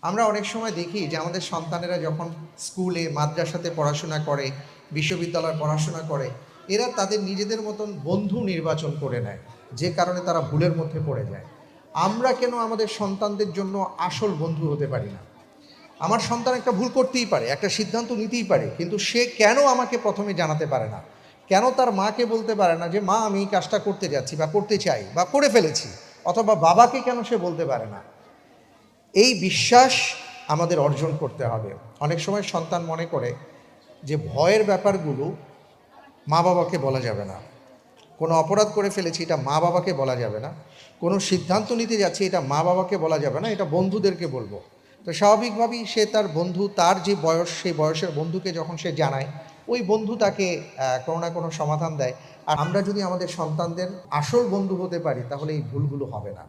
আমরা অনেক সময় দেখি যে আমাদের সন্তানেরা যখন স্কুলে মাদ্রাসাতে পড়াশোনা করে, বিশ্ববিদ্যালয়ে পড়াশোনা করে, এরা তাদের নিজেদের মতন বন্ধু নির্বাচন করে নেয়, যে কারণে তারা ভুলের মধ্যে পড়ে যায়। আমরা কেন আমাদের সন্তানদের জন্য আসল বন্ধু হতে পারি না? আমার সন্তান একটা ভুল করতেই পারে, একটা সিদ্ধান্ত নিতেই পারে, কিন্তু সে কেন আমাকে প্রথমে জানাতে পারে না? কেন তার মাকে বলতে পারে না যে মা আমি এই কাজটা করতে যাচ্ছি বা করতে চাই বা করে ফেলেছি? অথবা বাবাকে কেন সে বলতে পারে না? এই বিশ্বাস আমাদের অর্জন করতে হবে। অনেক সময় সন্তান মনে করে যে ভয়ের ব্যাপারগুলো মা বাবাকে বলা যাবে না। কোনো অপরাধ করে ফেলেছি, এটা মা বাবাকে বলা যাবে না। কোনো সিদ্ধান্ত নিতে যাচ্ছি, এটা মা বাবাকে বলা যাবে না, এটা বন্ধুদেরকে বলবো। তো স্বাভাবিকভাবেই সে তার বন্ধু, তার যে বয়স, সেই বয়সের বন্ধুকে যখন সে জানায়, ওই বন্ধু তাকে কোনো না কোনো সমাধান দেয়। আর আমরা যদি আমাদের সন্তানদের আসল বন্ধু হতে পারি, তাহলে এই ভুলগুলো হবে না।